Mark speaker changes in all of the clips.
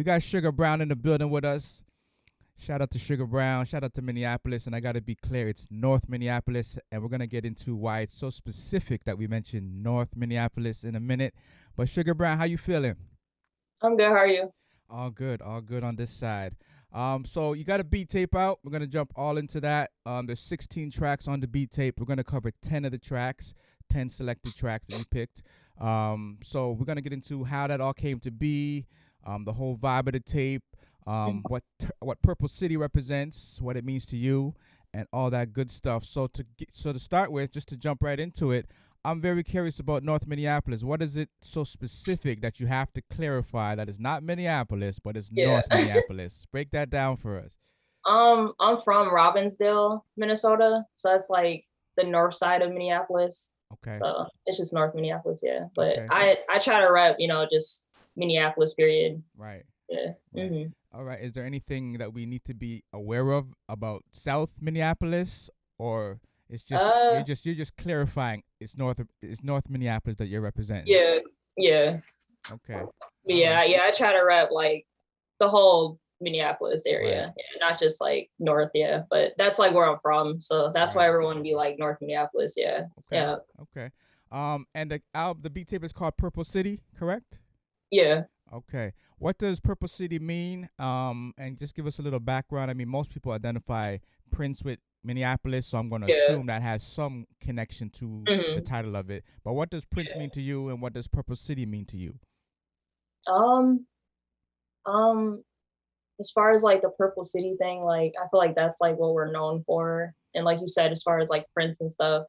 Speaker 1: We got Sugar Brown in the building with us. Shout out to Sugar Brown. Shout out to Minneapolis. And I got to be clear, it's North Minneapolis. And we're going to get into why it's so specific that we mentioned North Minneapolis in a minute. But Sugar Brown, how you feeling?
Speaker 2: I'm good. How are you?
Speaker 1: All good on this side. So you got a beat tape out. We're gonna jump all into that. There's 16 tracks on the beat tape. We're gonna cover 10 of the tracks, 10 selected tracks that you picked. So we're gonna get into how that all came to be, the whole vibe of the tape, what Purple City represents, what it means to you, and all that good stuff. So to start with, just to jump right into it, I'm very curious about North Minneapolis. What is it so specific that you have to clarify that it's not Minneapolis, but it's North Minneapolis? Break that down for us.
Speaker 2: I'm from Robbinsdale, Minnesota, so that's like the north side of Minneapolis.
Speaker 1: Okay.
Speaker 2: So it's just North Minneapolis, yeah. But
Speaker 1: okay.
Speaker 2: I try to rep, just Minneapolis, period.
Speaker 1: Right.
Speaker 2: Yeah.
Speaker 1: Right.
Speaker 2: Mm-hmm.
Speaker 1: All right. Is there anything that we need to be aware of about South Minneapolis, or it's just you're just clarifying it's North Minneapolis that you're representing?
Speaker 2: Yeah.
Speaker 1: Okay.
Speaker 2: I try to rep like the whole Minneapolis area, right. Yeah, not just like north, yeah. But that's like where I'm from, so that's why everyone would be like North Minneapolis, yeah.
Speaker 1: Okay.
Speaker 2: Yeah.
Speaker 1: Okay. And the beat tape is called Purple City, correct?
Speaker 2: Yeah.
Speaker 1: Okay. What does Purple City mean? And just give us a little background. I mean, most people identify Prince with Minneapolis, so I'm going to assume that has some connection to the title of it. But what does Prince mean to you, and what does Purple City mean to you?
Speaker 2: As far as like the Purple City thing, like I feel like that's like what we're known for. And like you said, as far as like Prince and stuff,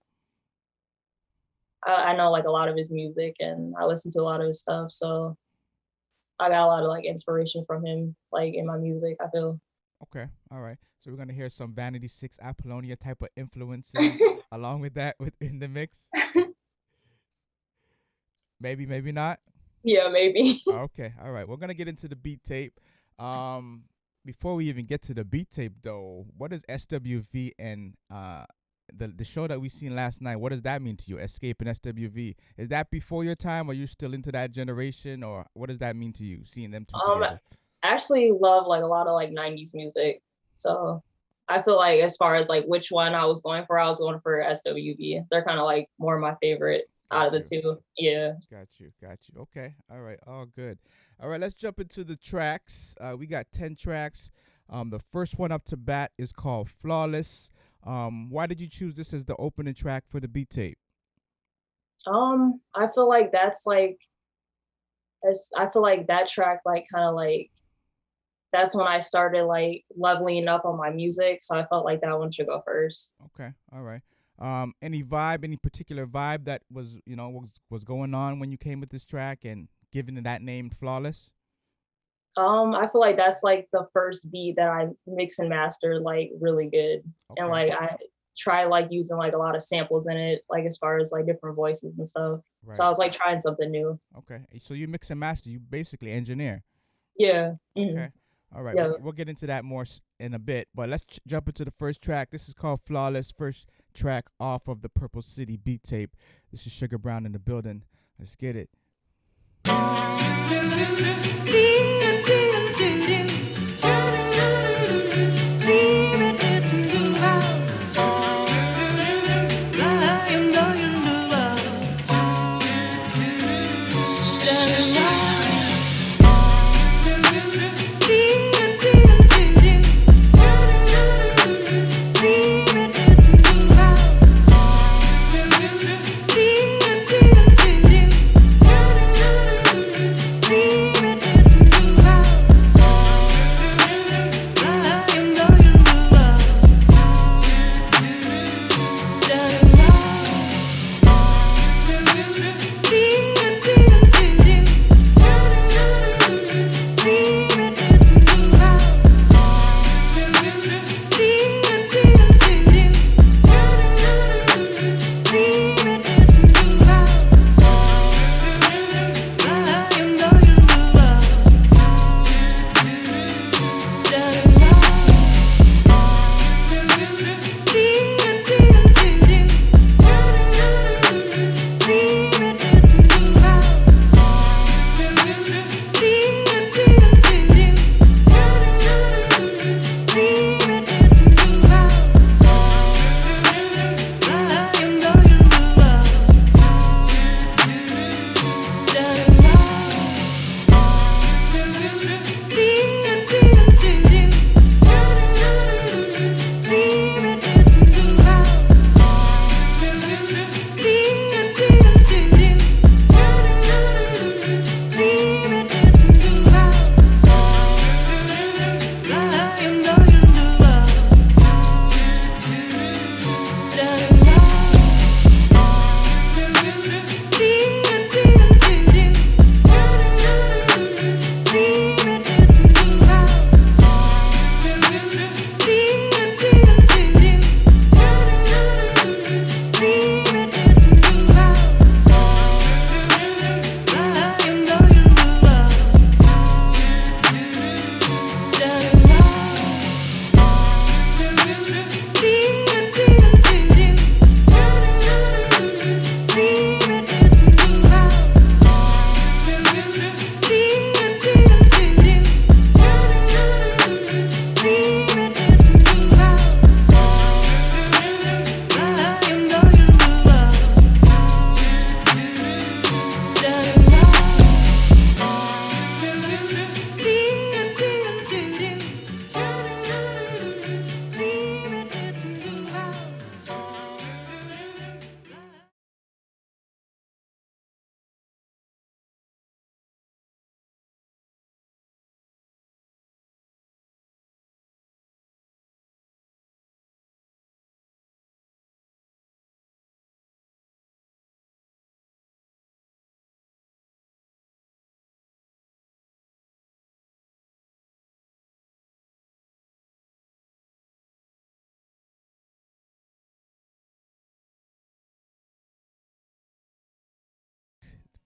Speaker 2: I know like a lot of his music and I listen to a lot of his stuff. So I got a lot of like inspiration from him, like in my music, I feel.
Speaker 1: Okay. All right. So we're going to hear some Vanity 6 Apollonia type of influences along with that in the mix. Maybe not.
Speaker 2: Yeah, maybe.
Speaker 1: Okay. All right. We're going to get into the beat tape. Before we even get to the beat tape, though, what is SWV and the show that we seen last night? What does that mean to you? Escape and SWV. Is that before your time? Are you still into that generation, or what does that mean to you? Seeing them two together.
Speaker 2: I actually love like a lot of like 90s music, so I feel like as far as like which one I was going for SWV. They're kind of like more my favorite out of the two. Yeah.
Speaker 1: Got you. Okay. All right. All good. All right. Let's jump into the tracks. We got 10 tracks. The first one up to bat is called Flawless. Why did you choose this as the opening track for the beat tape?
Speaker 2: I feel like that's like, I feel like that track like kind of like, that's when I started like leveling up on my music. So I felt like that one should go first.
Speaker 1: Okay. All right. Any particular vibe that was going on when you came with this track and giving it that name Flawless?
Speaker 2: I feel like that's like the first beat that I mix and master like really good. Okay. And like I try like using like a lot of samples in it, like as far as like different voices and stuff. Right. So I was like trying something new.
Speaker 1: Okay. So you mix and master, you basically engineer.
Speaker 2: Yeah.
Speaker 1: Mm-hmm. Okay. All right, yeah. We'll get into that more in a bit, but let's jump into the first track. This is called Flawless, first track off of the Purple City beat tape. This is Sugar Brown in the building. Let's get it.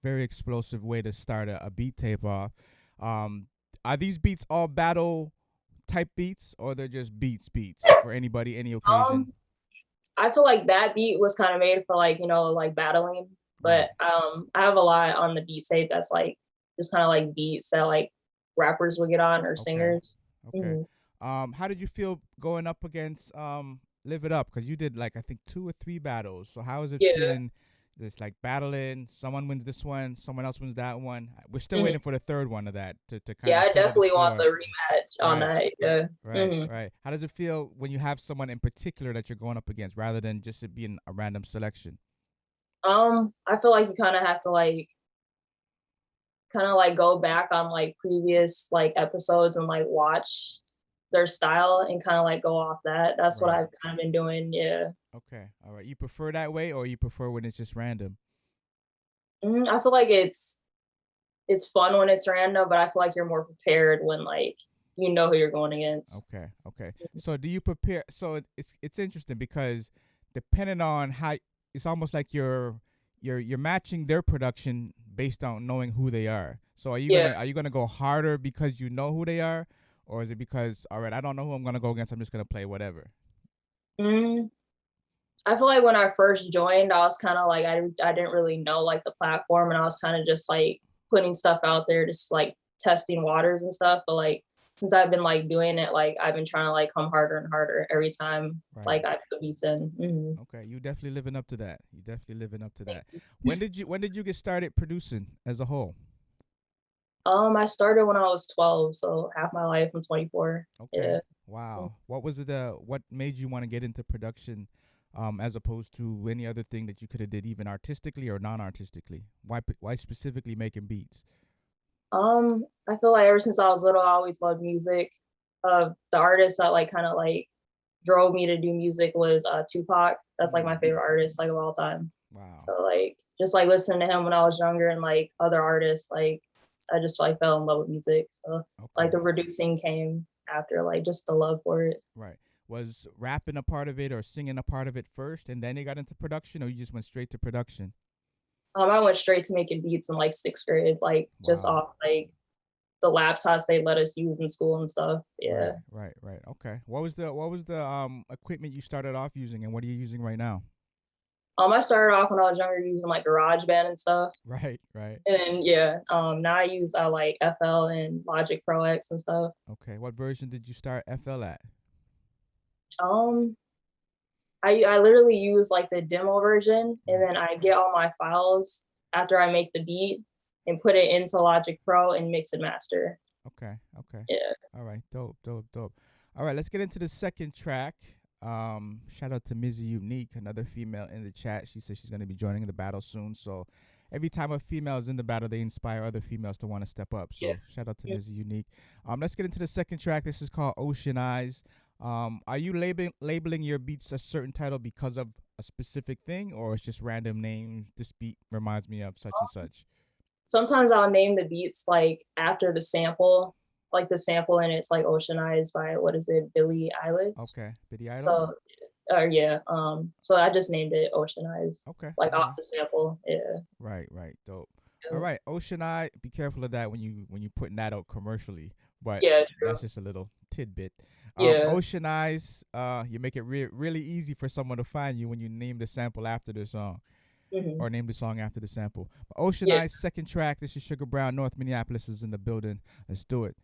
Speaker 1: very explosive way to start a beat tape off. Um, are these beats all battle type beats, or they're just beats for anybody, any occasion?
Speaker 2: Um, I feel like that beat was kind of made for like, like battling.
Speaker 1: Right.
Speaker 2: But I have a lot on the beat tape that's like just kind of like beats that like rappers would get on or
Speaker 1: Okay.
Speaker 2: singers.
Speaker 1: Okay.
Speaker 2: hmm
Speaker 1: How did you feel going up against Live It Up? Because you did like I think 2 or 3 battles. So how is it
Speaker 2: Yeah.
Speaker 1: feeling? Just like battling, someone wins this one, someone else wins that one. We're still
Speaker 2: hmm
Speaker 1: waiting for the third one of that to kind
Speaker 2: Yeah,
Speaker 1: of
Speaker 2: I
Speaker 1: settle the
Speaker 2: definitely want the
Speaker 1: score.
Speaker 2: rematch on
Speaker 1: Right.
Speaker 2: that. Yeah.
Speaker 1: Right,
Speaker 2: hmm
Speaker 1: right. How does it feel when you have someone in particular that you're going up against rather than just it being a random selection?
Speaker 2: I feel like you kind of have to like kind of like go back on like previous like episodes and like watch their style and kind of like go off that. That's what
Speaker 1: Right.
Speaker 2: I've kind of been doing. Yeah.
Speaker 1: Okay. All right. You prefer that way or you prefer when it's just random?
Speaker 2: I feel like it's fun when it's random, but I feel like you're more prepared when like you know who you're going against.
Speaker 1: Okay. Okay. So do you prepare it's interesting because depending on how it's almost like you're matching their production based on knowing who they are. So
Speaker 2: Yeah.
Speaker 1: are you gonna go harder because you know who they are, or is it because all right, I don't know who I'm gonna go against, I'm just gonna play whatever?
Speaker 2: Mm, I feel like when I first joined, I was kind of like I didn't really know like the platform, and I was kind of just like putting stuff out there, just like testing waters and stuff. But like since I've been like doing it, like I've been trying to like come harder and harder every time
Speaker 1: Right.
Speaker 2: like I put beats in.
Speaker 1: Okay, you definitely living up to that. You definitely living up to that. When did you get started producing as a whole?
Speaker 2: I started when I was 12, so half my life. I'm 24.
Speaker 1: Okay.
Speaker 2: Yeah.
Speaker 1: Wow. What was it what made you want to get into production as opposed to any other thing that you could have did even artistically or non-artistically? Why specifically making beats?
Speaker 2: I feel like ever since I was little, I always loved music. The artist that like kind of like drove me to do music was Tupac. That's like my
Speaker 1: Mm,
Speaker 2: favorite artist like of all time.
Speaker 1: wow.
Speaker 2: So like just like listening to him when I was younger and like other artists, like I just like fell in love with music. So like
Speaker 1: Okay.
Speaker 2: the producing came after like just the love for it.
Speaker 1: Right. Was rapping a part of it or singing a part of it first and then you got into production, or you just went straight to production?
Speaker 2: I went straight to making beats in like sixth grade, like just
Speaker 1: Wow.
Speaker 2: off like the laptops they let us use in school and stuff.
Speaker 1: Right,
Speaker 2: Yeah.
Speaker 1: right, right. Okay. What was the equipment you started off using and what are you using right now?
Speaker 2: I started off when I was younger using like GarageBand and stuff.
Speaker 1: Right, right.
Speaker 2: And then yeah, now I use like FL and Logic Pro X and stuff.
Speaker 1: Okay. What version did you start FL at?
Speaker 2: Um, I literally use like the demo version, and
Speaker 1: Right.
Speaker 2: then I get all my files after I make the beat and put it into Logic Pro and mix and master.
Speaker 1: Okay. Okay.
Speaker 2: Yeah.
Speaker 1: All right. Dope, dope, dope. All right, let's get into the second track. Shout out to Mizzy Unique, another female in the chat. She says she's gonna be joining the battle soon. So every time a female is in the battle, they inspire other females to want to step up.
Speaker 2: Yeah.
Speaker 1: So shout out to Mizzy Unique. Let's get into the second track. This is called Oceanized. Are you labeling your beats a certain title because of a specific thing, or it's just random name? This beat reminds me of such and such.
Speaker 2: Sometimes I'll name the beats like after the sample, like the sample, and it's like Oceanized by what is it, Billie Eilish.
Speaker 1: Okay, Biddy Idol.
Speaker 2: So, yeah. So I just named it Oceanized,
Speaker 1: Okay,
Speaker 2: like
Speaker 1: all
Speaker 2: off
Speaker 1: right.
Speaker 2: the sample. Yeah.
Speaker 1: Right, right, dope. All right, Ocean Eye. Be careful of that when you putting that out commercially. But
Speaker 2: Yeah. True.
Speaker 1: that's just a little tidbit.
Speaker 2: Yeah.
Speaker 1: Ocean Eyes. You make it really easy for someone to find you when you name the sample after the song,
Speaker 2: hmm
Speaker 1: or name the song after the sample. But Ocean
Speaker 2: Yeah.
Speaker 1: Eyes, second track. This is Sugar Brown. North Minneapolis is in the building. Let's do it.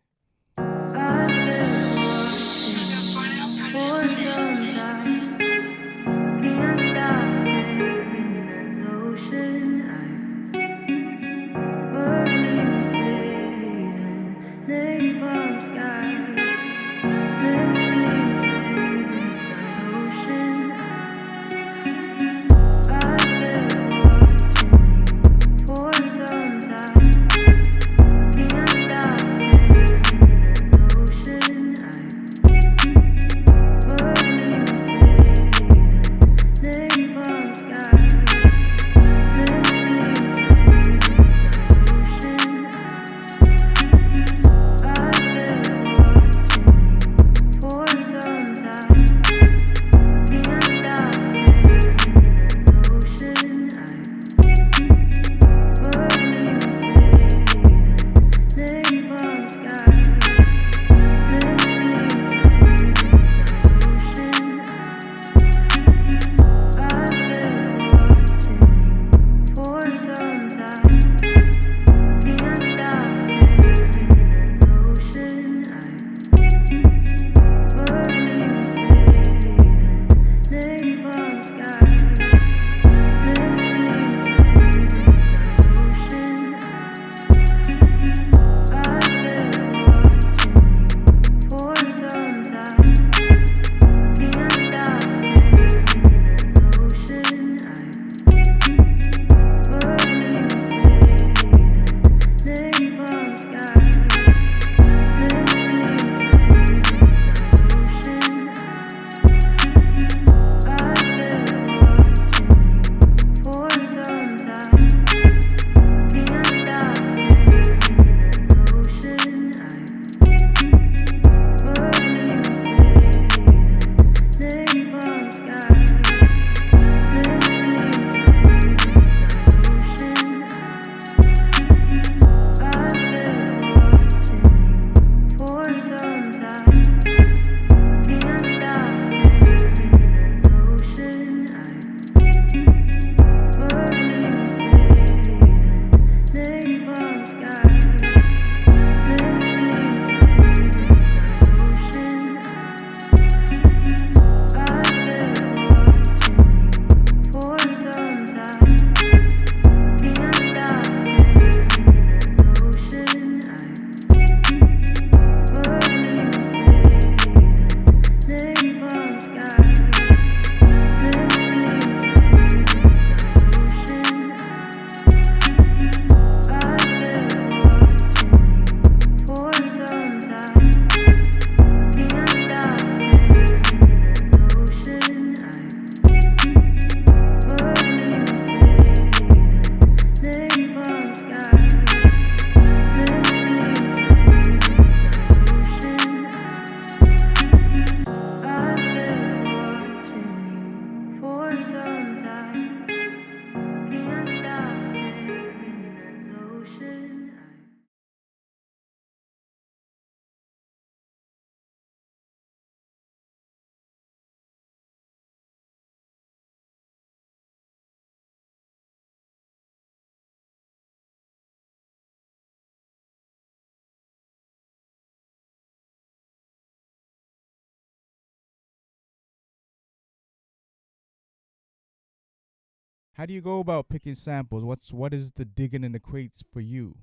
Speaker 1: How do you go about picking samples? What is the digging in the crates for you?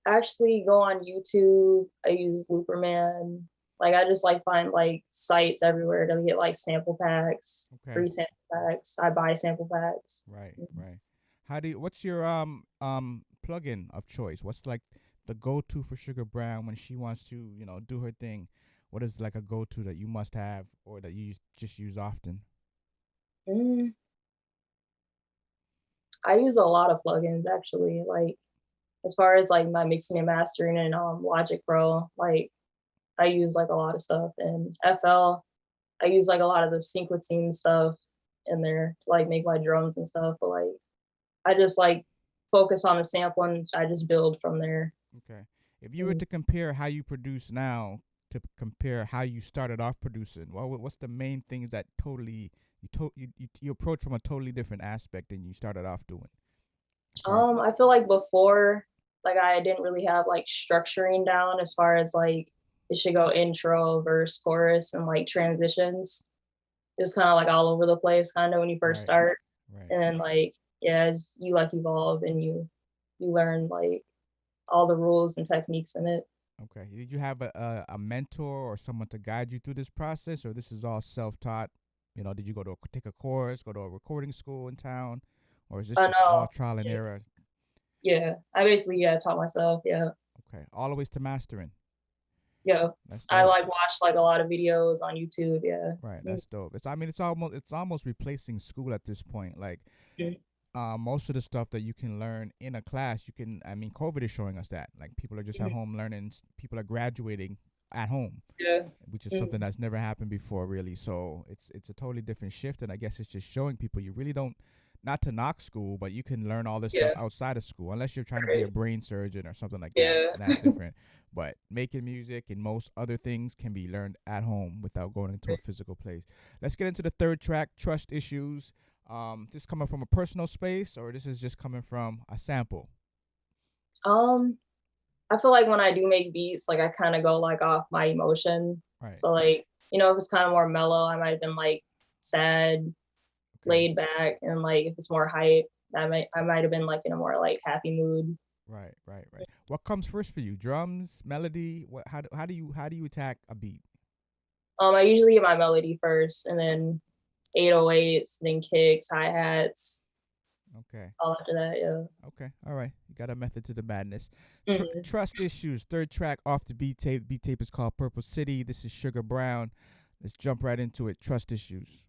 Speaker 2: Actually go on YouTube. I use Looperman. Like I just like find like sites everywhere to get like sample packs,
Speaker 1: Okay.
Speaker 2: free sample packs. I buy sample packs.
Speaker 1: Right, right. How do you, what's your plugin of choice? What's like the go-to for Sugar Brown when she wants to, do her thing? What is like a go-to that you must have or that you just use often?
Speaker 2: Mm, I use a lot of plugins actually. Like as far as like my mixing and mastering and Logic Pro, like I use like a lot of stuff. And FL, I use like a lot of the sequencing stuff in there to like make my drums and stuff. But like I just like focus on the sample and I just build from there.
Speaker 1: Okay. If you were
Speaker 2: Mm.
Speaker 1: to compare how you produce now to compare how you started off producing, what's the main things that totally you approach from a totally different aspect than you started off doing? As far as,
Speaker 2: I feel like before, like I didn't really have like structuring down as far as like it should go intro, verse, chorus, and like transitions. It was kind of like all over the place, kind of when you first
Speaker 1: right,
Speaker 2: start,
Speaker 1: right.
Speaker 2: and then like yeah, just, you like evolve and you learn like all the rules and techniques in it.
Speaker 1: Okay. Did you have a mentor or someone to guide you through this process, or this is all self-taught? Did you go to take a course, go to a recording school in town, or is this
Speaker 2: I
Speaker 1: just all
Speaker 2: know.
Speaker 1: trial and
Speaker 2: Yeah,
Speaker 1: error?
Speaker 2: yeah. I basically taught myself. Yeah,
Speaker 1: Okay, all the ways to mastering.
Speaker 2: yeah.
Speaker 1: That's
Speaker 2: I
Speaker 1: dope.
Speaker 2: like watched like a lot of videos on YouTube. Yeah.
Speaker 1: Right,
Speaker 2: Mm.
Speaker 1: that's dope. It's almost replacing school at this point. Like,
Speaker 2: Mm.
Speaker 1: most of the stuff that you can learn in a class, you can. I mean, COVID is showing us that. Like, people are just at
Speaker 2: Mm.
Speaker 1: home learning. People are graduating at home,
Speaker 2: Yeah.
Speaker 1: which is something
Speaker 2: Mm.
Speaker 1: that's never happened before, really. So it's a totally different shift, and I guess it's just showing people you really don't. Not to knock school, but you can learn all this stuff
Speaker 2: Yeah.
Speaker 1: outside of school, unless you're trying to be a
Speaker 2: Right.
Speaker 1: brain surgeon or something like that.
Speaker 2: Yeah.
Speaker 1: And that's different. But making music and most other things can be learned at home without going into a physical place. Let's get into the third track, Trust Issues. This coming from a personal space, or this is just coming from a sample?
Speaker 2: Um, I feel like when I do make beats, like I kind of go like off my emotion.
Speaker 1: Right.
Speaker 2: So like, if it's kind of more mellow, I might have been like sad,
Speaker 1: Okay.
Speaker 2: laid back, and like if it's more hype, I might have been like in a more like happy mood.
Speaker 1: Right. Right. Right. What comes first for you? Drums, melody? What? How do you attack a beat?
Speaker 2: I usually get my melody first, and then 808s, then kicks, hi hats,
Speaker 1: Okay.
Speaker 2: all after that. Yeah.
Speaker 1: Okay. All right. You got a method to the madness.
Speaker 2: Mhm.
Speaker 1: Trust Issues, third track off the beat tape. Beat tape is called Purple City. This is Sugar Brown. Let's jump right into it. Trust Issues.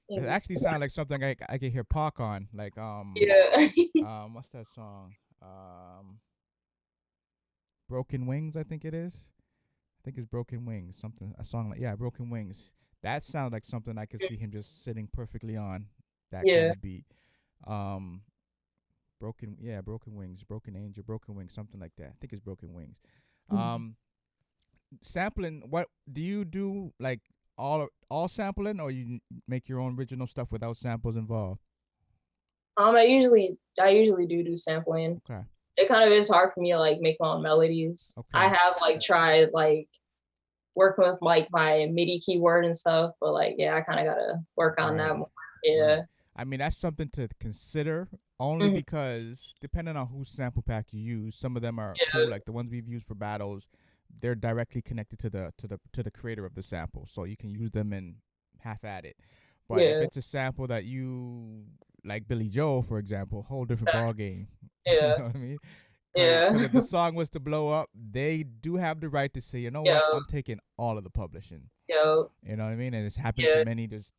Speaker 1: It actually sounds like something I can hear Park on. Like
Speaker 2: Yeah.
Speaker 1: what's that song? Um, Broken Wings, I think it is. I think it's Broken Wings. Something a song like, yeah, Broken Wings. That sounds like something I could see him just sitting perfectly on. That kind
Speaker 2: Yeah.
Speaker 1: of beat. Um, Broken Wings, Broken Angel, Broken Wings, something like that. I think it's Broken Wings.
Speaker 2: Mhm.
Speaker 1: Sampling. What do you do? Like all sampling, or you make your own original stuff without samples involved?
Speaker 2: I usually do sampling.
Speaker 1: Okay.
Speaker 2: It kind of is hard for me to like make my own melodies. I
Speaker 1: Okay.
Speaker 2: have like tried like working with like my MIDI keyboard and stuff, but like yeah, I kind of gotta work on
Speaker 1: Right.
Speaker 2: that more.
Speaker 1: Right.
Speaker 2: Yeah.
Speaker 1: I mean, that's something to consider only
Speaker 2: Mhm.
Speaker 1: because depending on whose sample pack you use, some of them are cool.
Speaker 2: Yeah.
Speaker 1: Like the ones we've used for battles, they're directly connected to the creator of the sample, so you can use them and half at it. But if
Speaker 2: Yeah.
Speaker 1: it's a sample that you like, Billy Joel, for example, whole different ball game. You
Speaker 2: Yeah.
Speaker 1: know what I mean? Because
Speaker 2: Yeah.
Speaker 1: if the song was to blow up, they do have the right to say, you know what,
Speaker 2: Yo.
Speaker 1: I'm taking all of the publishing.
Speaker 2: Yo.
Speaker 1: You know what I mean? And it's happened to
Speaker 2: Yeah.
Speaker 1: many. There's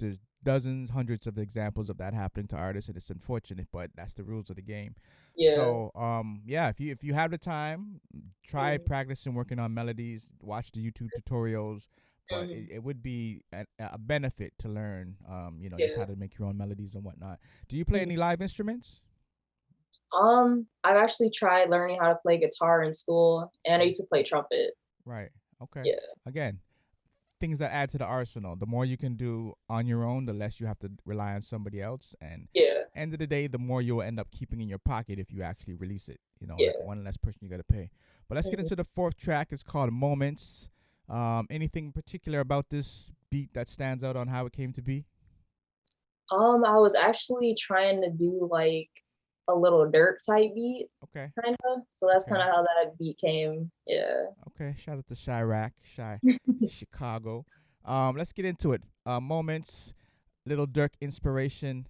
Speaker 1: dozens, hundreds of examples of that happening to artists, and it's unfortunate, but that's the rules of the game.
Speaker 2: Yeah.
Speaker 1: So yeah, if you have the time, try
Speaker 2: Mhm.
Speaker 1: practicing working on melodies, watch the YouTube tutorials. But
Speaker 2: Mhm.
Speaker 1: it would be a benefit to learn, just how
Speaker 2: Yeah.
Speaker 1: to make your own melodies and whatnot. Do you play
Speaker 2: Mhm.
Speaker 1: any live instruments?
Speaker 2: I've actually tried learning how to play guitar in school, and I
Speaker 1: Okay.
Speaker 2: used to play trumpet.
Speaker 1: Right. Okay.
Speaker 2: Yeah.
Speaker 1: Again, things that add to the arsenal. The more you can do on your own, the less you have to rely on somebody else. And
Speaker 2: Yeah.
Speaker 1: end of the day, the more you'll end up keeping in your pocket if you actually release it. Like
Speaker 2: Yeah.
Speaker 1: one less person you got to pay. But let's get
Speaker 2: Mhm.
Speaker 1: into the fourth track. It's called Moments. Anything particular about this beat that stands out on how it came to be?
Speaker 2: I was actually trying to do like a little dirt type beat,
Speaker 1: Okay.
Speaker 2: kind of. So that's kind
Speaker 1: Okay.
Speaker 2: of how that beat came. Yeah.
Speaker 1: Okay. Shout out to Chirac, Chicago. Let's get into it. Moments, Little Dirk inspiration.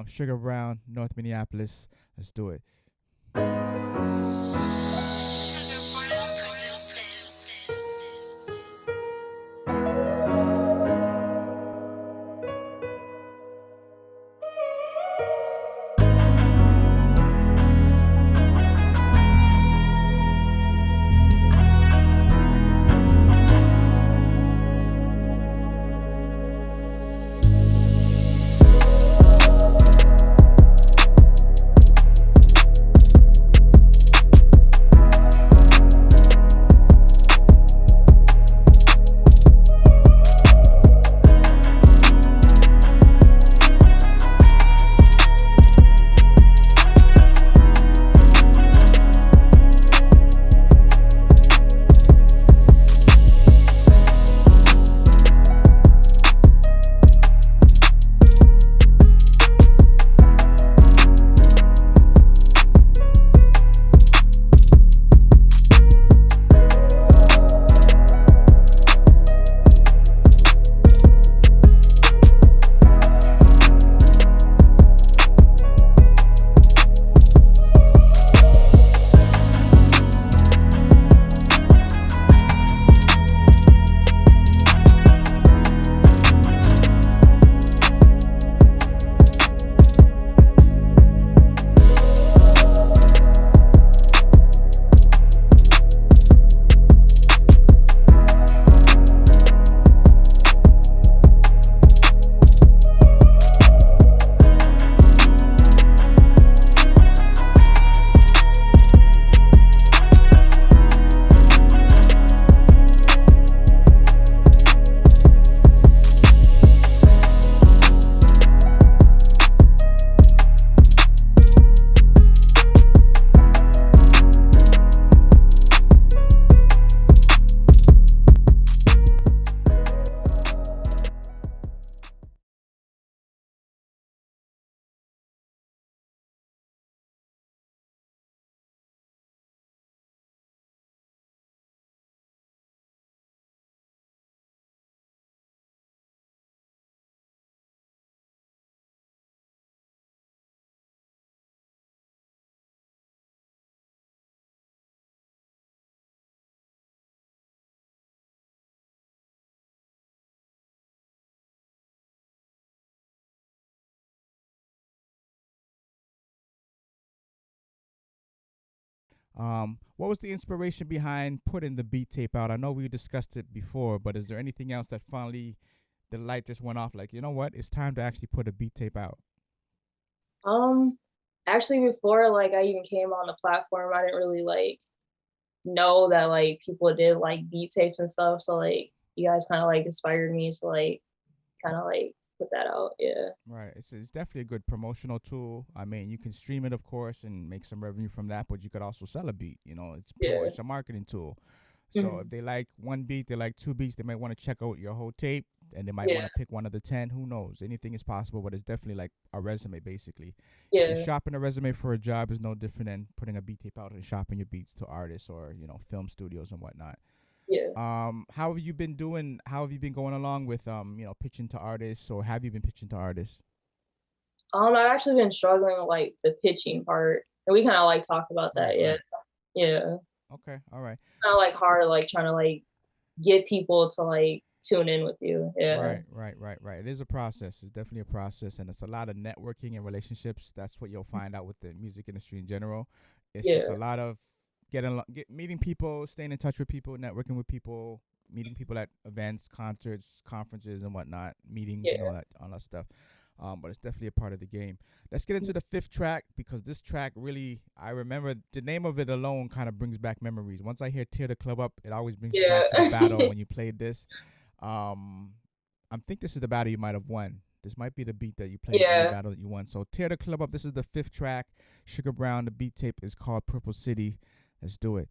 Speaker 1: Sugar Brown, North Minneapolis. Let's do it. What was the inspiration behind putting the beat tape out? I know we discussed it before, but is there anything else that finally the light just went off? Like, you know what? It's time to actually put a beat tape out.
Speaker 2: Um, Actually, before like I even came on the platform, I didn't really like know that like people did like beat tapes and stuff. So like you guys kind of like inspired me to like kind of like put that out. Yeah.
Speaker 1: Right. It's definitely a good promotional tool. I mean, you can stream it, of course, and make some revenue from that, but you could also sell a beat. You know,
Speaker 2: Yeah.
Speaker 1: it's a marketing tool. So
Speaker 2: Hmm.
Speaker 1: if they like one beat, they like two beats, they might want to check out your whole tape, and they might want
Speaker 2: Yeah.
Speaker 1: to pick one of the 10. Who knows? Anything is possible, but it's definitely like a resume, basically. If you're
Speaker 2: Yeah.
Speaker 1: shopping a resume for a job, is no different than putting a beat tape out and shopping your beats to artists or film studios and whatnot.
Speaker 2: Yeah.
Speaker 1: How have you been doing? How have you been going along with pitching to artists, or have you been pitching to artists?
Speaker 2: I've actually been struggling with like the pitching part, and we kind of like talked about that.
Speaker 1: Right,
Speaker 2: Yeah.
Speaker 1: right.
Speaker 2: Yeah.
Speaker 1: Okay, all right.
Speaker 2: Kind of like hard, like trying to like get people to like tune in with you. Yeah.
Speaker 1: Right, right, right, right. It is a process. It's definitely a process, and it's a lot of networking and relationships. That's what you'll find out with the music industry in general. It's just
Speaker 2: Yeah.
Speaker 1: a lot of meeting people, staying in touch with people, networking with people, meeting people at events, concerts, conferences, and whatnot, meetings, and
Speaker 2: Yeah.
Speaker 1: all that stuff. But it's definitely a part of the game. Let's get into the fifth track because this track really, I remember the name of it alone kind of brings back memories. Once I hear "Tear the Club Up," it always brings me back to the battle
Speaker 2: Yeah.
Speaker 1: when you played this. Um, I think this is the battle you might have won. This might be the beat that you played in the
Speaker 2: Yeah.
Speaker 1: battle that you won. So tear the club up. This is the fifth track. Sugar Brown. The beat tape is called Purple City. Let's do it.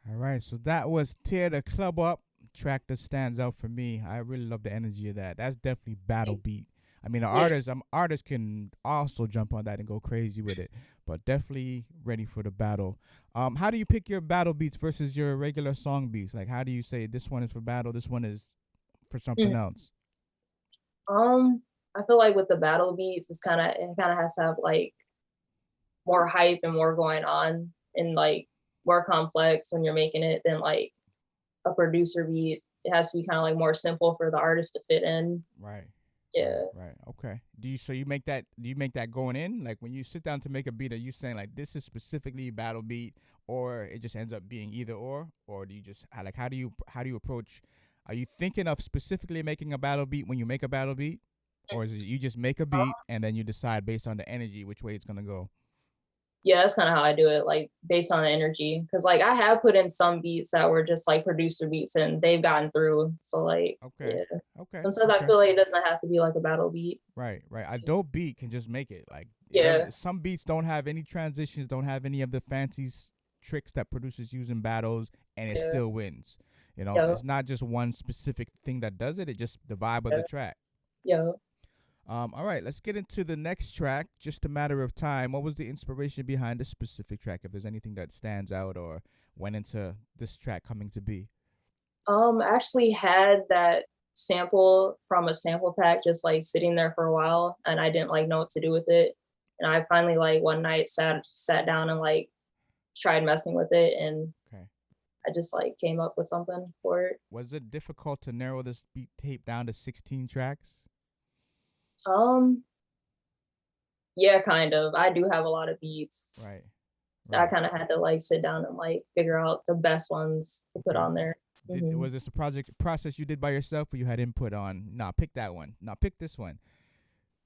Speaker 1: All right. So that was Tear the Club Up. track that stands out for me. I really love the energy of that. That's definitely battle beat. I mean,
Speaker 2: Yeah.
Speaker 1: artists can also jump on that and go crazy with it, but definitely ready for the battle. How do you pick your battle beats versus your regular song beats? Like, how do you say this one is for battle, this one is for something
Speaker 2: Mhm.
Speaker 1: else?
Speaker 2: I feel like with the battle beats, it kind of has to have like more hype and more going on and like more complex when you're making it than like a producer beat. It has to be kind of like more simple for the artist to fit in.
Speaker 1: Right. Right,
Speaker 2: Yeah.
Speaker 1: right. Okay. Do you make that going in? Like when you sit down to make a beat, are you saying like this is specifically battle beat or it just ends up being either or do you just like how do you approach are you thinking of specifically making a battle beat when you make a battle beat? Or is it you just make a beat and then you decide based on the energy which way it's gonna go?
Speaker 2: Yeah, that's kind of how I do it, like based on the energy. Cause like I have put in some beats that were just like producer beats and they've gotten through. So like,
Speaker 1: Okay.
Speaker 2: yeah.
Speaker 1: Okay.
Speaker 2: Sometimes I
Speaker 1: Okay.
Speaker 2: feel like it doesn't have to be like a battle beat.
Speaker 1: Right, right. A dope beat can just make it. Like it
Speaker 2: Yeah,
Speaker 1: does. Some beats don't have any transitions, don't have any of the fancy tricks that producers use in battles, and it
Speaker 2: yeah,
Speaker 1: still wins. You know,
Speaker 2: yeah,
Speaker 1: it's not just one specific thing that does it. It's just the vibe of
Speaker 2: yeah,
Speaker 1: the track.
Speaker 2: yeah.
Speaker 1: All right, let's get into the next track. Just a matter of time. What was the inspiration behind this specific track? If there's anything that stands out or went into this track coming to be.
Speaker 2: I actually had that sample from a sample pack just like sitting there for a while and I didn't like know what to do with it. And I finally like one night sat down and like tried messing with it and
Speaker 1: Okay.
Speaker 2: I just like came up with something for it.
Speaker 1: Was it difficult to narrow this beat tape down to 16 tracks?
Speaker 2: Um, yeah, kind of. I do have a lot of beats.
Speaker 1: Right.
Speaker 2: So I
Speaker 1: Right.
Speaker 2: kind of had to like sit down and like figure out the best ones to put
Speaker 1: Okay.
Speaker 2: on there.
Speaker 1: Was this a project process you did by yourself, or you had input on? Nah, pick that one. Nah, pick this one.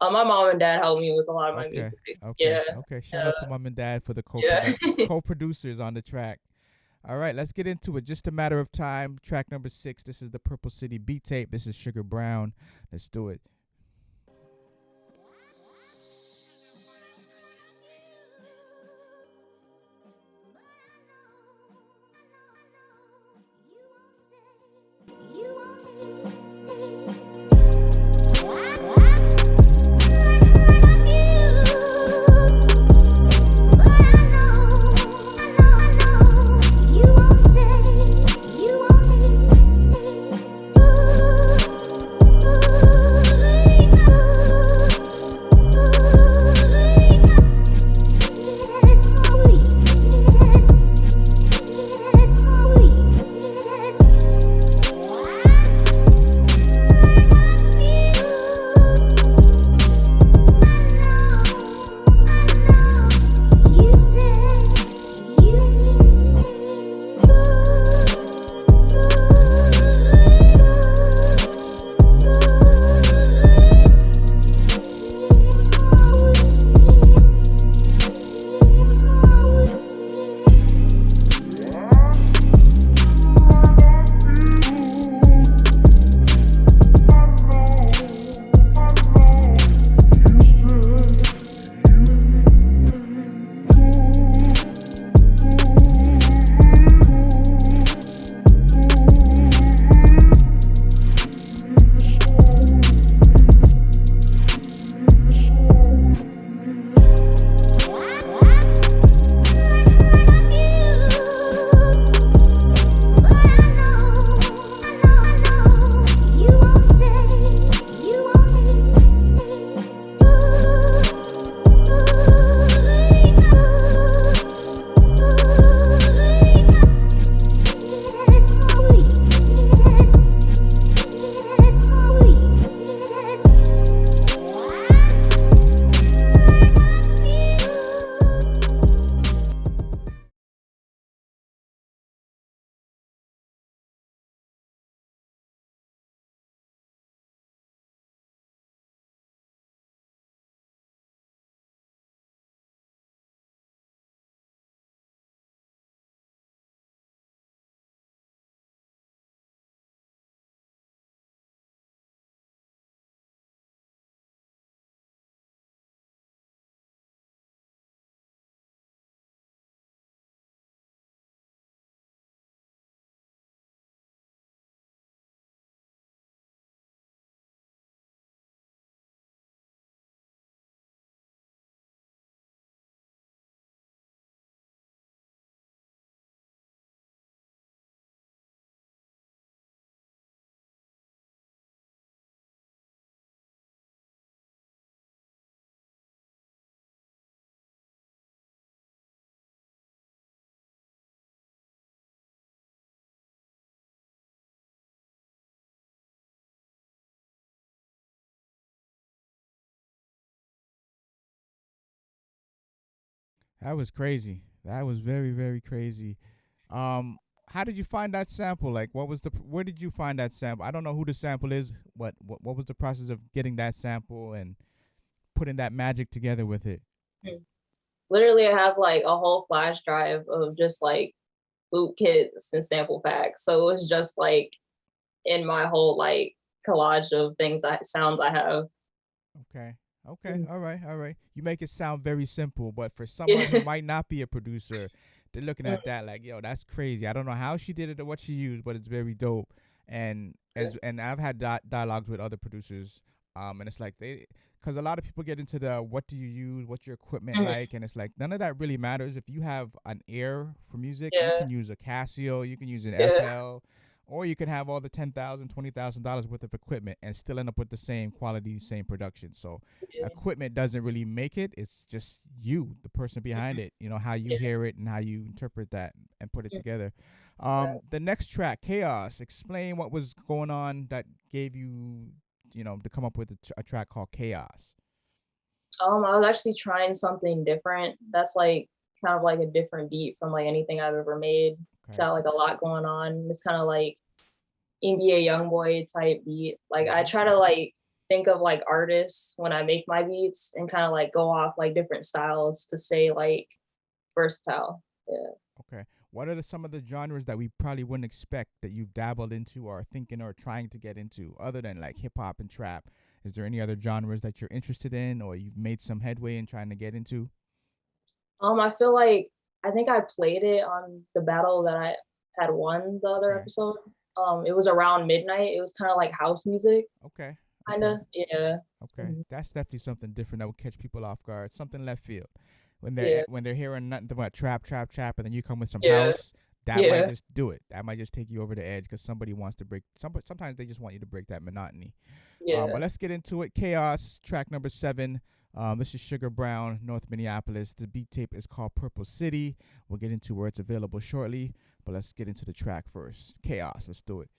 Speaker 2: My mom and dad helped me with a lot of my
Speaker 1: Okay,
Speaker 2: music.
Speaker 1: okay,
Speaker 2: Yeah,
Speaker 1: okay. Shout out to mom and dad for the
Speaker 2: yeah.
Speaker 1: co-producers on the track. All right, let's get into it. Just a matter of time. Track number 6. This is the Purple City beat tape. This is Sugar Brown. Let's do it. That was crazy. That was very, very crazy. How did you find that sample? Like, what was the? Where did you find that sample? I don't know who the sample is. What was the process of getting that sample and putting that magic together with it?
Speaker 2: Hmm. Literally, I have like a whole flash drive of just like loop kits and sample packs. So it was just like in my whole like collage of sounds I have.
Speaker 1: Okay. Okay.
Speaker 2: Mm.
Speaker 1: All right. All right. You make it sound very simple, but for someone who
Speaker 2: Yeah.
Speaker 1: might not be a producer, they're looking
Speaker 2: Mm,
Speaker 1: at that like, yo, that's crazy. I don't know how she did it or what she used, but it's very dope. And I've had dialogues with other producers, and it's like because a lot of people get into the what do you use, what's your equipment
Speaker 2: mhm,
Speaker 1: like, and it's like none of that really matters. If you have an ear for music, you
Speaker 2: yeah,
Speaker 1: can use a Casio, you can use an
Speaker 2: yeah,
Speaker 1: FL, or you can have all the $10,000, $20,000 worth of equipment and still end up with the same quality, same production. So
Speaker 2: yeah,
Speaker 1: equipment doesn't really make it. It's just you, the person behind
Speaker 2: mhm,
Speaker 1: it. You know how you
Speaker 2: yeah,
Speaker 1: hear it and how you interpret that and put it
Speaker 2: mm,
Speaker 1: together.
Speaker 2: right.
Speaker 1: The next track, Chaos. Explain what was going on that gave you, to come up with a track called Chaos.
Speaker 2: I was actually trying something different. That's like kind of like a different beat from like anything I've ever made. It's
Speaker 1: Okay.
Speaker 2: got like a lot going on. It's kind of like NBA YoungBoy type beat. Like I
Speaker 1: Mm-hmm.
Speaker 2: try to like think of like artists when I make my beats and kind of like go off like different styles to stay like versatile. Yeah.
Speaker 1: Okay. What are some of the genres that we probably wouldn't expect that you've dabbled into or thinking or trying to get into, other than like hip hop and trap? Is there any other genres that you're interested in or you've made some headway in trying to get into?
Speaker 2: I feel like I think I played it on the battle that I had won the other
Speaker 1: Okay.
Speaker 2: episode. It was around midnight. It was kind of like house music,
Speaker 1: Okay.
Speaker 2: kind
Speaker 1: Okay.
Speaker 2: of. Yeah.
Speaker 1: Okay.
Speaker 2: Mhm.
Speaker 1: That's definitely something different that will catch people off guard. Something left field. When they're
Speaker 2: Yeah.
Speaker 1: when they're hearing nothing but trap, trap, trap, and then you come with some
Speaker 2: Yeah.
Speaker 1: house, that might
Speaker 2: Yeah.
Speaker 1: just do it. That might just take you over the edge because somebody wants to break. Sometimes they just want you to break that monotony. But
Speaker 2: Yeah.
Speaker 1: let's get into it. Chaos, track number 7. This is Sugar Brown, North Minneapolis. The beat tape is called Purple City. We'll get into where it's available shortly, but let's get into the track first. Chaos, let's do it.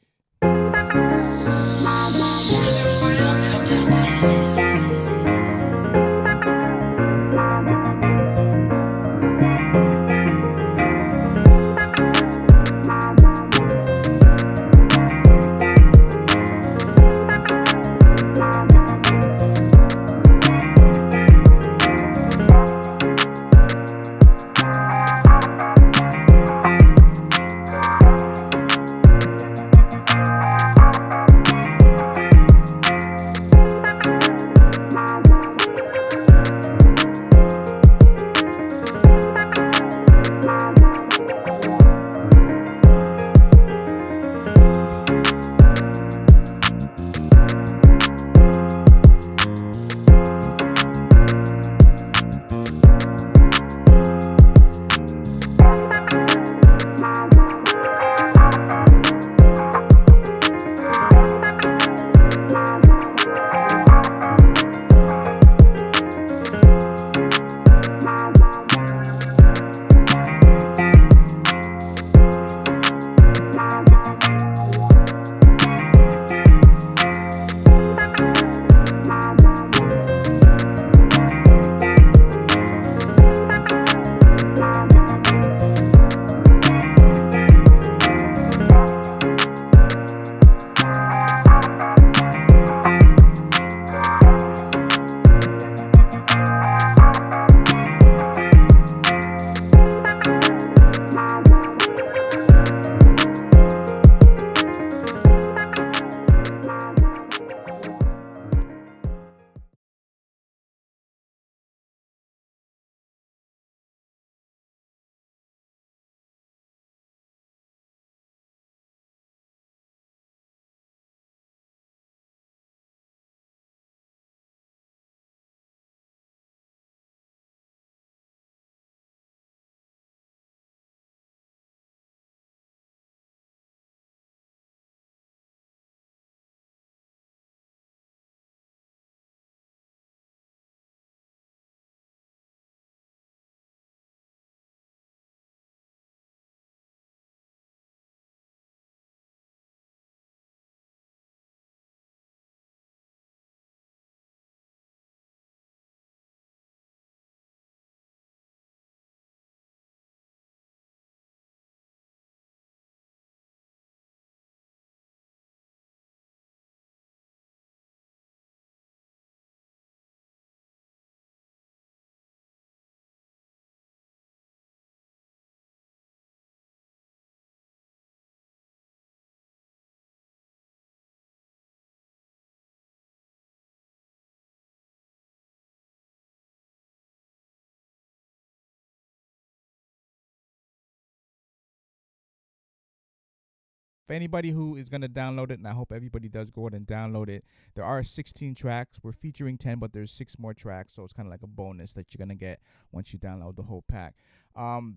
Speaker 1: for anybody who is gonna download it, and I hope everybody does go ahead and download it. There are 16 tracks. We're featuring 10, but there's 6 more tracks, so it's kind of like a bonus that you're gonna get once you download the whole pack.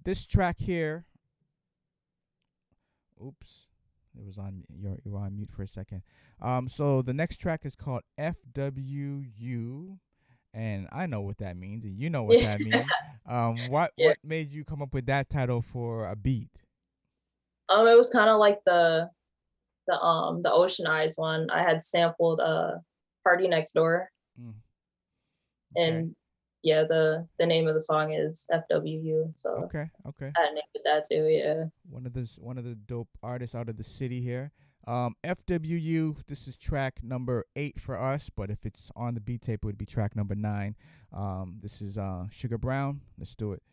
Speaker 1: This track here. Oops. It was on. You're on mute for a second. So the next track is called FWU, and I know what that means, and you know what that means. What
Speaker 2: Yeah.
Speaker 1: made you come up with that title for a beat?
Speaker 2: It was kind of like the Oceanized one. I had sampled Party Next Door,
Speaker 1: Mm, okay.
Speaker 2: and yeah, the name of the song is FWU. So
Speaker 1: Okay. Okay.
Speaker 2: I named it that too. Yeah.
Speaker 1: One of the dope artists out of the city here. FWU. This is track number 8 for us, but if it's on the beat tape, it would be track number 9. This is Sugar Brown. Let's do it.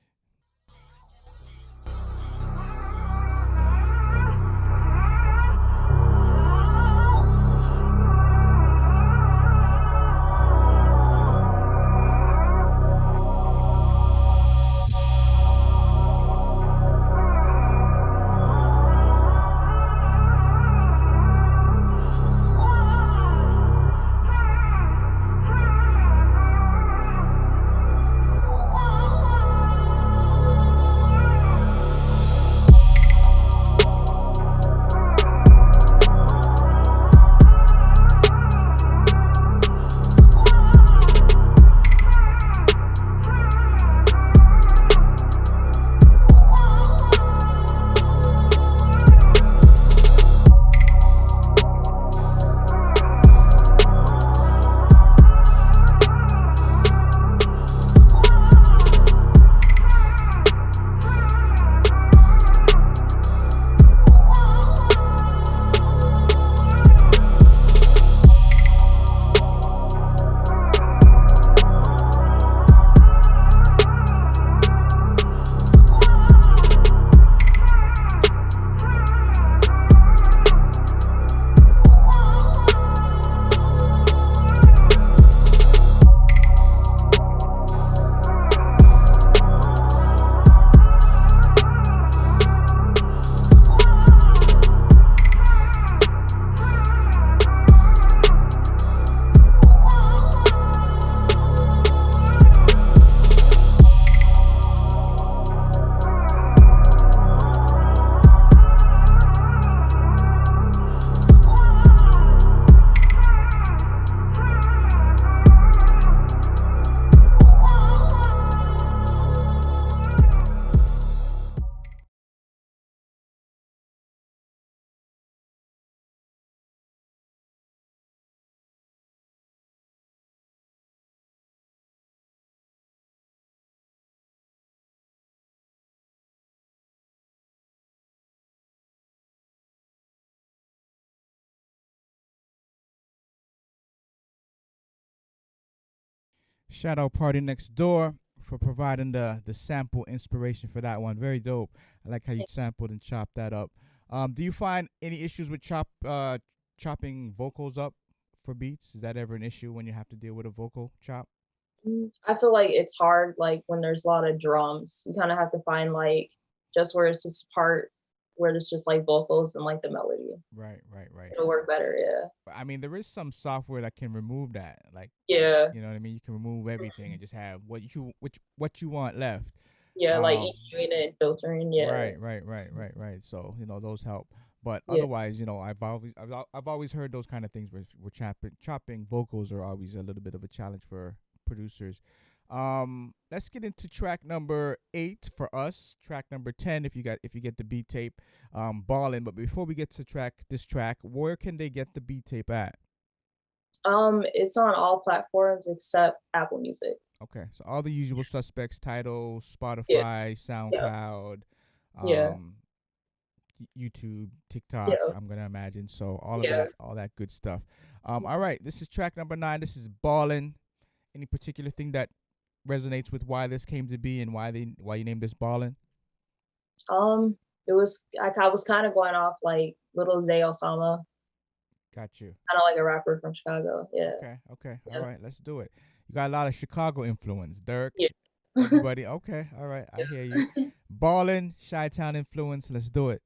Speaker 1: Shout out Party Next Door for providing the sample inspiration for that one. Very dope. I like how you sampled and chopped that up. Do you find any issues with chopping vocals up for beats? Is that ever an issue when you have to deal with a vocal chop?
Speaker 2: I feel like it's hard, like when there's a lot of drums. You kind of have to find like just where it's just part where it's just like vocals and like the melody.
Speaker 1: Right, right, right.
Speaker 2: It'll work better. Yeah.
Speaker 1: But I mean, there is some software that can remove that. Like,
Speaker 2: Yeah.
Speaker 1: you know what I mean? You can remove everything and just have what you want left.
Speaker 2: Yeah. Like
Speaker 1: Um,
Speaker 2: EQing it and filtering. Yeah.
Speaker 1: right. So those help. But
Speaker 2: Yeah.
Speaker 1: otherwise, I've always heard those kind of things where chopping vocals are always a little bit of a challenge for producers. Let's get into track number 8 for us. Track number 10, if you get the beat tape, Ballin. But before we get to this track, where can they get the beat tape at?
Speaker 2: It's on all platforms except Apple Music.
Speaker 1: Okay, so all the usual suspects: Tidal,
Speaker 2: Yeah.
Speaker 1: Spotify,
Speaker 2: Yeah.
Speaker 1: SoundCloud,
Speaker 2: Yeah.
Speaker 1: YouTube, TikTok.
Speaker 2: Yeah.
Speaker 1: I'm gonna imagine. So all of
Speaker 2: Yeah.
Speaker 1: all that good stuff. All right, this is track number 9. This is Ballin. Any particular thing that resonates with why this came to be and why you named this Ballin?
Speaker 2: It was like I was kind of going off like Little Zay Osama,
Speaker 1: Got you.
Speaker 2: kind of like a rapper from Chicago. Yeah.
Speaker 1: Okay.
Speaker 2: Yeah.
Speaker 1: All right, let's do it. You got a lot of Chicago influence, Dirk.
Speaker 2: Yeah.
Speaker 1: Everybody. Okay. All right. I hear you. Ballin, Chi-Town influence. Let's do it.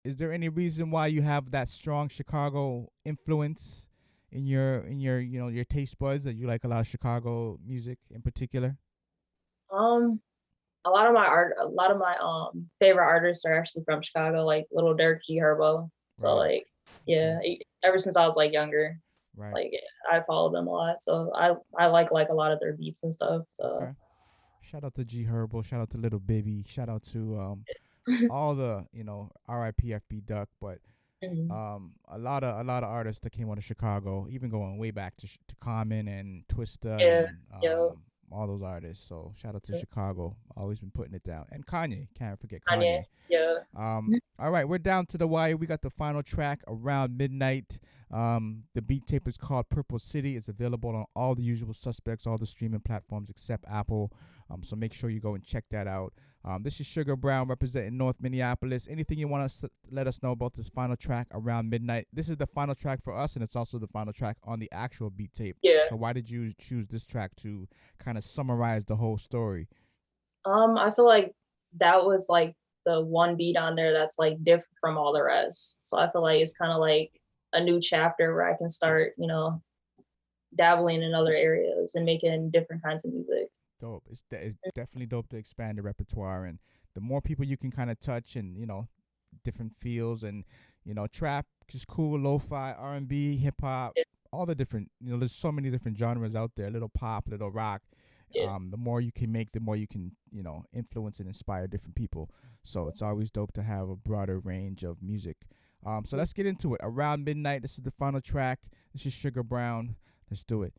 Speaker 1: is there any reason why you have that strong Chicago influence in your your taste buds, that you like a lot of Chicago music in particular?
Speaker 2: Um, a lot of my favorite artists are actually from Chicago, like Little Dirk, G Herbo. So
Speaker 1: Right.
Speaker 2: like,
Speaker 1: Okay.
Speaker 2: yeah, ever since I was like younger,
Speaker 1: Right.
Speaker 2: like I followed them a lot. So I like a lot of their beats and stuff. So
Speaker 1: Okay. Shout out to G Herbo. Shout out to Little Baby. Shout out to all the R.I.P. FB Duck, but
Speaker 2: mhm.
Speaker 1: a lot of artists that came out of Chicago, even going way back to Common and Twista
Speaker 2: Yeah,
Speaker 1: and
Speaker 2: yeah,
Speaker 1: all those artists. So shout out to Chicago. Always been putting it down. And Kanye, can't forget
Speaker 2: Kanye,
Speaker 1: Kanye.
Speaker 2: yeah.
Speaker 1: All right, we're down to the wire. We got the final track, Around Midnight. The beat tape is called Purple City. It's available on all the usual suspects, all the streaming platforms except Apple. So make sure you go and check that out. This is Sugar Brown representing North Minneapolis. Anything you want to let us know about this final track, Around Midnight? This is the final track for us, and it's also the final track on the actual beat tape.
Speaker 2: Yeah.
Speaker 1: So why did you choose this track to kind of summarize the whole story?
Speaker 2: I feel like that was like the one beat on there that's like different from all the rest. So I feel like it's kind of like a new chapter where I can start, dabbling in other areas and making different kinds of music.
Speaker 1: Dope. It's definitely dope to expand the repertoire, and the more people you can kind of touch, and different feels, and trap, just cool, lo-fi, R&B, hip hop,
Speaker 2: Yeah,
Speaker 1: all the different, there's so many different genres out there, little pop, little rock.
Speaker 2: yeah,
Speaker 1: The more you can make, the more you can influence and inspire different people. So it's always dope to have a broader range of music. So let's get into it. Around Midnight. This is the final track. This is Sugar Brown. Let's do it.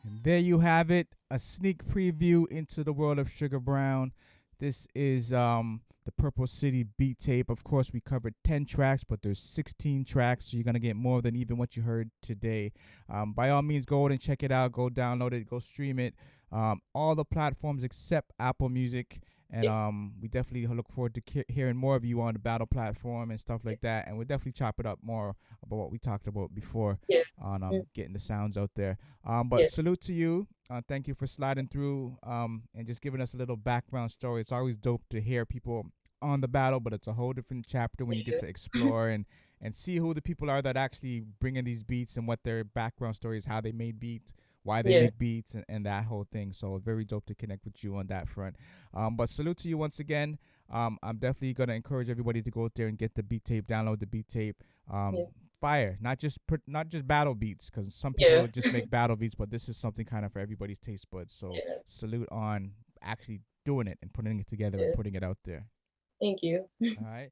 Speaker 1: And there you have it, a sneak preview into the world of Sugar Brown. This is the Purple City beat tape. Of course, we covered 10 tracks, but there's 16 tracks, so you're going to get more than even what you heard today. By all means, go and check it out. Go download it. Go stream it. All the platforms except Apple Music. And we definitely look forward to hearing more of you on the battle platform and stuff like that. And we'll definitely chop it up more about what we talked about before on getting the sounds out there. But salute to you. Thank you for sliding through and just giving us a little background story. It's always dope to hear people on the battle, but it's a whole different chapter when you get to explore and and see who the people are that actually bring in these beats and what their background story is, how they made beats, why they
Speaker 2: Yeah.
Speaker 1: make beats, and that whole thing. So very dope to connect with you on that front. But salute to you once again. I'm definitely gonna encourage everybody to go out there and get the beat tape, download the beat tape.
Speaker 2: Yeah.
Speaker 1: Fire, not just battle beats, because some
Speaker 2: Yeah.
Speaker 1: people just make battle beats, but this is something kind of for everybody's taste buds. So
Speaker 2: Yeah.
Speaker 1: salute on actually doing it and putting it together and
Speaker 2: Yeah.
Speaker 1: putting it out there.
Speaker 2: Thank you.
Speaker 1: All right.